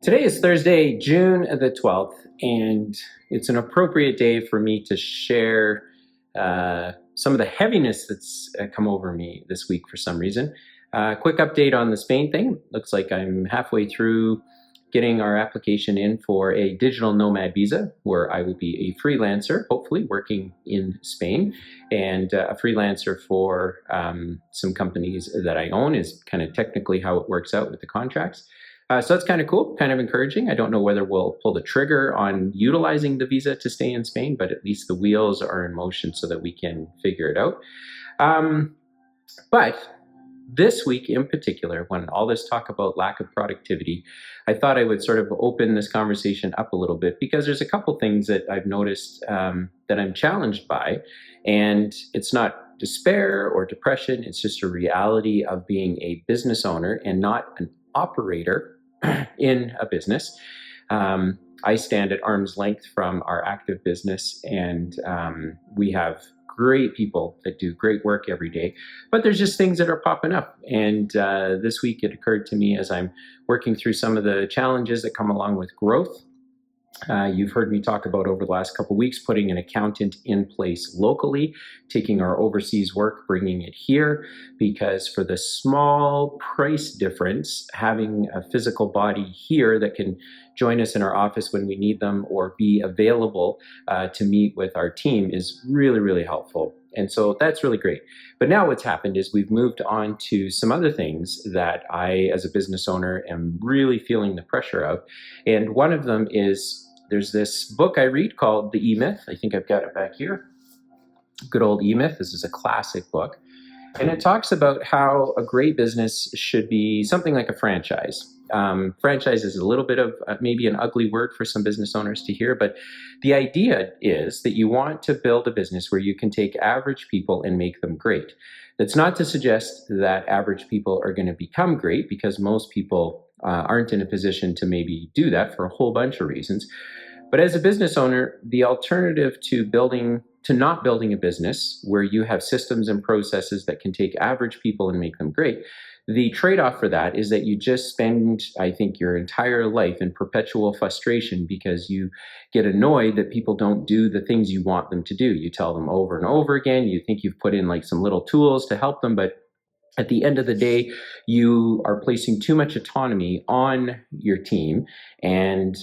Today is Thursday, June the 12th, and it's an appropriate day for me to share some of the heaviness that's come over me this week for some reason. Quick update on the Spain thing. Looks like I'm halfway through getting our application in for a digital nomad visa where I will be a freelancer, hopefully working in Spain, and a freelancer for some companies that I own is kind of technically how it works out with the contracts. So that's kind of cool, kind of encouraging. I don't know whether we'll pull the trigger on utilizing the visa to stay in Spain, but at least the wheels are in motion so that we can figure it out. But this week in particular, when all this talk about lack of productivity, I thought I would sort of open this conversation up a little bit because there's a couple things that I've noticed that I'm challenged by. And it's not despair or depression, it's just a reality of being a business owner and not an operator in a business. I stand at arm's length from our active business, and we have great people that do great work every day, but there's just things that are popping up. And this week it occurred to me as I'm working through some of the challenges that come along with growth. You've heard me talk about over the last couple of weeks putting an accountant in place locally, taking our overseas work, bringing it here, because for the small price difference, having a physical body here that can join us in our office when we need them or be available to meet with our team is really, really helpful. And so that's really great. But now what's happened is we've moved on to some other things that I, as a business owner, am really feeling the pressure of. And one of them is there's this book I read called The E-Myth. I think I've got it back here. Good old E-Myth. This is a classic book. And it talks about how a great business should be something like a franchise. Franchise is a little bit of maybe an ugly word for some business owners to hear, but the idea is that you want to build a business where you can take average people and make them great. That's not to suggest that average people are going to become great, because most people aren't in a position to maybe do that for a whole bunch of reasons. But as a business owner, the alternative to not building a business where you have systems and processes that can take average people and make them great, the trade-off for that is that you just spend, I think, your entire life in perpetual frustration because you get annoyed that people don't do the things you want them to do. You tell them over and over again, you think you've put in like some little tools to help them, but at the end of the day, you are placing too much autonomy on your team, and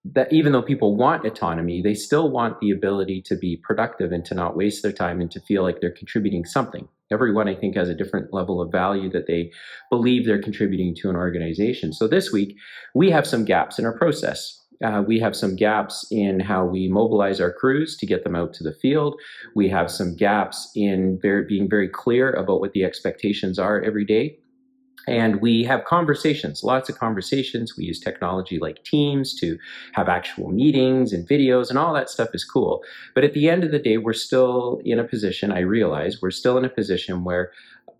that even though people want autonomy, they still want the ability to be productive and to not waste their time and to feel like they're contributing something. Everyone, I think, has a different level of value that they believe they're contributing to an organization. So this week, we have some gaps in our process. We have some gaps in how we mobilize our crews to get them out to the field. We have some gaps in being very clear about what the expectations are every day. And we have conversations, lots of conversations. We use technology like Teams to have actual meetings and videos, and all that stuff is cool. But at the end of the day, we're still in a position, I realize, we're still in a position where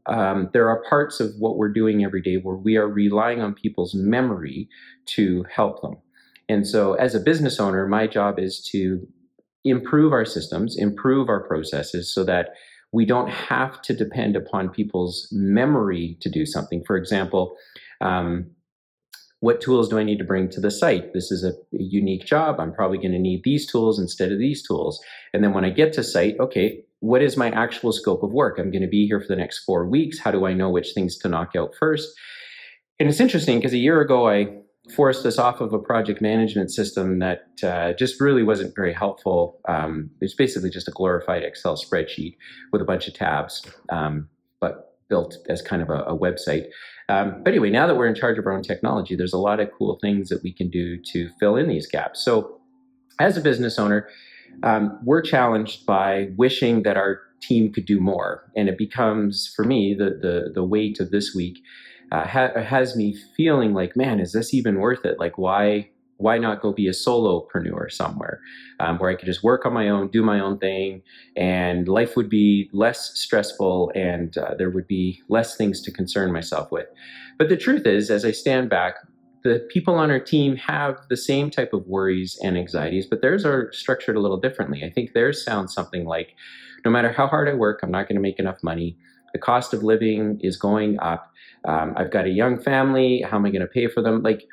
there are parts of what we're doing every day where we are relying on people's memory to help them. And so as a business owner, my job is to improve our systems, improve our processes so that we don't have to depend upon people's memory to do something. For example, what tools do I need to bring to the site? This is a unique job. I'm probably going to need these tools instead of these tools. And then when I get to site, okay, what is my actual scope of work? I'm going to be here for the next 4 weeks. How do I know which things to knock out first? And it's interesting because a year ago, I forced us off of a project management system that just really wasn't very helpful. It's basically just a glorified Excel spreadsheet with a bunch of tabs, but built as kind of a website. But anyway, now that we're in charge of our own technology, there's a lot of cool things that we can do to fill in these gaps. So as a business owner, we're challenged by wishing that our team could do more. And it becomes, for me, the weight of this week has me feeling like, man, is this even worth it? Like, why not go be a solopreneur somewhere where I could just work on my own, do my own thing, and life would be less stressful and there would be less things to concern myself with. But the truth is, as I stand back, the people on our team have the same type of worries and anxieties, but theirs are structured a little differently. I think theirs sounds something like, no matter how hard I work, I'm not going to make enough money. The cost of living is going up. I've got a young family. How am I going to pay for them? Like,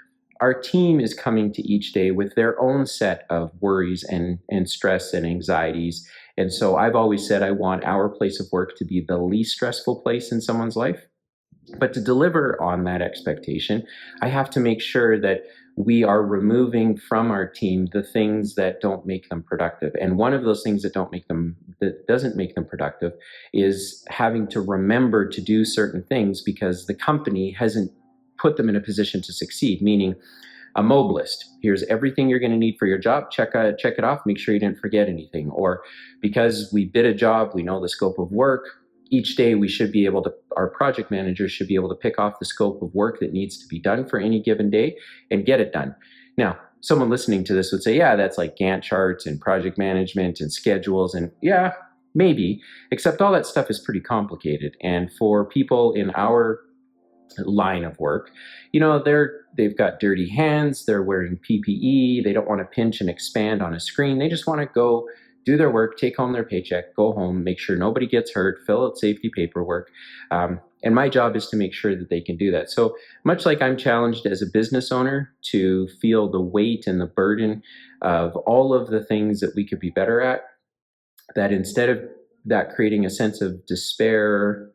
our team is coming to each day with their own set of worries and stress and anxieties. And so I've always said I want our place of work to be the least stressful place in someone's life. But to deliver on that expectation, I have to make sure that we are removing from our team the things that don't make them productive. And one of those things that doesn't make them productive is having to remember to do certain things because the company hasn't put them in a position to succeed, meaning a mob list. Here's everything you're going to need for your job. Check it off. Make sure you didn't forget anything. Or because we bid a job, we know the scope of work. Each day we should be able to, our project managers should be able to pick off the scope of work that needs to be done for any given day and get it done. Now, someone listening to this would say, yeah, that's like Gantt charts and project management and schedules. And yeah, maybe, except all that stuff is pretty complicated. And for people in our line of work, they've got dirty hands, they're wearing PPE, they don't want to pinch and expand on a screen. They just want to go do their work, take home their paycheck, go home, make sure nobody gets hurt, fill out safety paperwork. And my job is to make sure that they can do that. So much like I'm challenged as a business owner to feel the weight and the burden of all of the things that we could be better at, that instead of that creating a sense of despair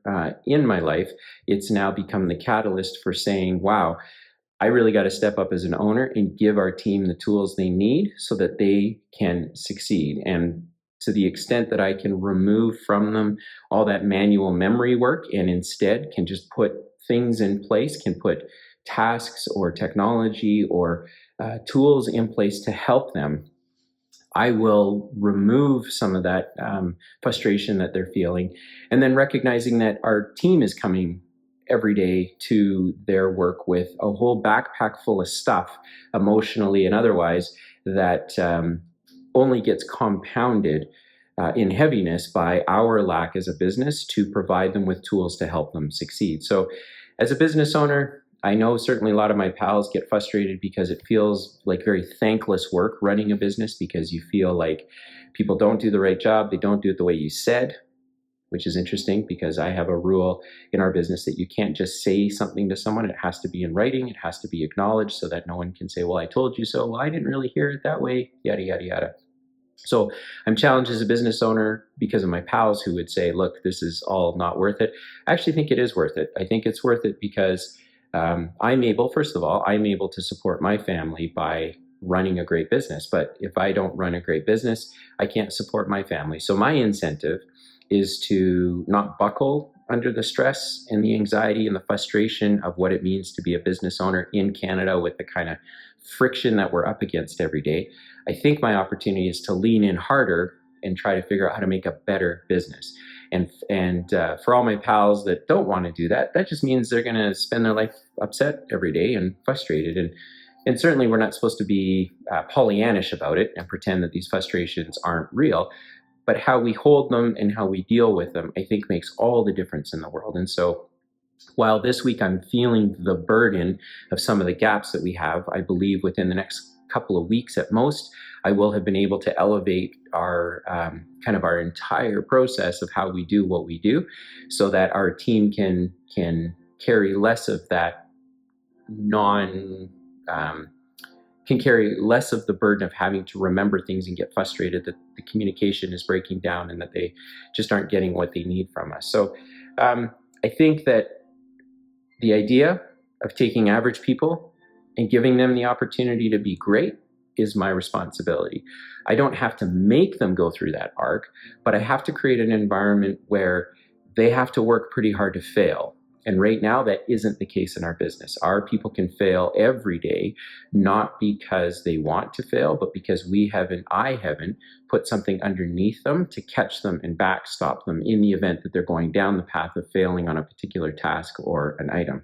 in my life, it's now become the catalyst for saying, wow, I really got to step up as an owner and give our team the tools they need so that they can succeed. And to the extent that I can remove from them all that manual memory work and instead can just put things in place, can put tasks or technology or tools in place to help them, I will remove some of that frustration that they're feeling. And then recognizing that our team is coming every day to their work with a whole backpack full of stuff, emotionally and otherwise, that only gets compounded in heaviness by our lack as a business to provide them with tools to help them succeed. So as a business owner, I know certainly a lot of my pals get frustrated because it feels like very thankless work running a business, because you feel like people don't do the right job. They don't do it the way you said, which is interesting because I have a rule in our business that you can't just say something to someone. It has to be in writing. It has to be acknowledged so that no one can say, well, I told you so. Well, I didn't really hear it that way, yada, yada, yada. So I'm challenged as a business owner because of my pals who would say, look, this is all not worth it. I actually think it is worth it. I think it's worth it because I'm able to support my family by running a great business. But if I don't run a great business, I can't support my family. So my incentive is to not buckle under the stress and the anxiety and the frustration of what it means to be a business owner in Canada with the kind of friction that we're up against every day. I think my opportunity is to lean in harder and try to figure out how to make a better business. And for all my pals that don't want to do that, that just means they're going to spend their life upset every day and frustrated. And certainly we're not supposed to be Pollyannish about it and pretend that these frustrations aren't real. But how we hold them and how we deal with them, I think, makes all the difference in the world. And so while this week I'm feeling the burden of some of the gaps that we have, I believe within the next couple of weeks at most, I will have been able to elevate our kind of our entire process of how we do what we do, so that our team can carry less of that can carry less of the burden of having to remember things and get frustrated that the communication is breaking down and that they just aren't getting what they need from us. So I think that the idea of taking average people and giving them the opportunity to be great is my responsibility. I don't have to make them go through that arc, but I have to create an environment where they have to work pretty hard to fail. And right now, that isn't the case in our business. Our people can fail every day, not because they want to fail, but because I haven't put something underneath them to catch them and backstop them in the event that they're going down the path of failing on a particular task or an item.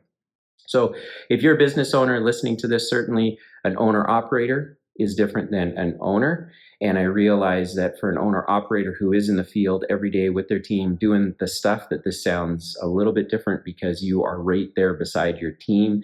So if you're a business owner listening to this, certainly an owner-operator is different than an owner. And I realize that for an owner-operator who is in the field every day with their team doing the stuff, that this sounds a little bit different because you are right there beside your team,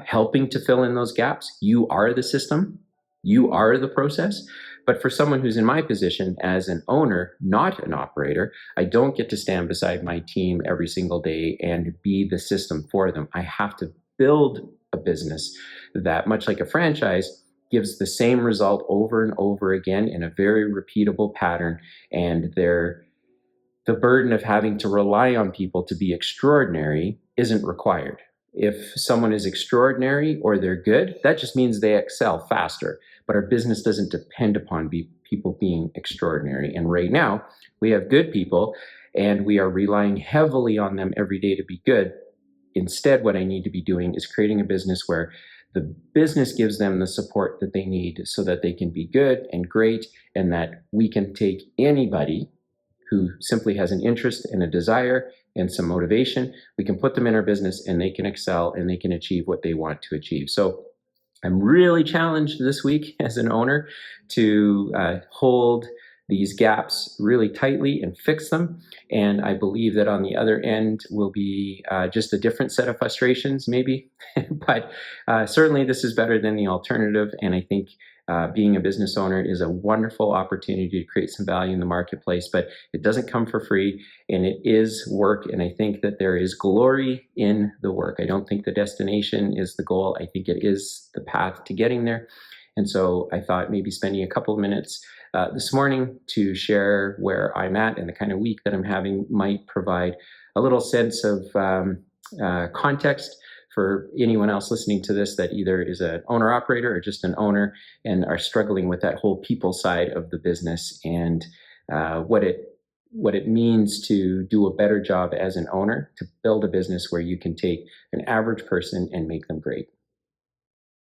helping to fill in those gaps. You are the system. You are the process. But for someone who's in my position as an owner, not an operator, I don't get to stand beside my team every single day and be the system for them. I have to build a business that, much like a franchise, gives the same result over and over again in a very repeatable pattern, and the burden of having to rely on people to be extraordinary isn't required. If someone is extraordinary or they're good, that just means they excel faster. But our business doesn't depend upon people being extraordinary. And right now, we have good people, and we are relying heavily on them every day to be good. Instead, what I need to be doing is creating a business where the business gives them the support that they need so that they can be good and great, and that we can take anybody who simply has an interest and a desire and some motivation. We can put them in our business and they can excel and they can achieve what they want to achieve. So I'm really challenged this week as an owner to hold these gaps really tightly and fix them. And I believe that on the other end will be just a different set of frustrations, maybe. But certainly this is better than the alternative. And I think being a business owner is a wonderful opportunity to create some value in the marketplace, but it doesn't come for free, and it is work. And I think that there is glory in the work. I don't think the destination is the goal. I think it is the path to getting there. And so I thought maybe spending a couple of minutes this morning to share where I'm at and the kind of week that I'm having might provide a little sense of context for anyone else listening to this that either is an owner operator or just an owner and are struggling with that whole people side of the business, and what it means to do a better job as an owner to build a business where you can take an average person and make them great.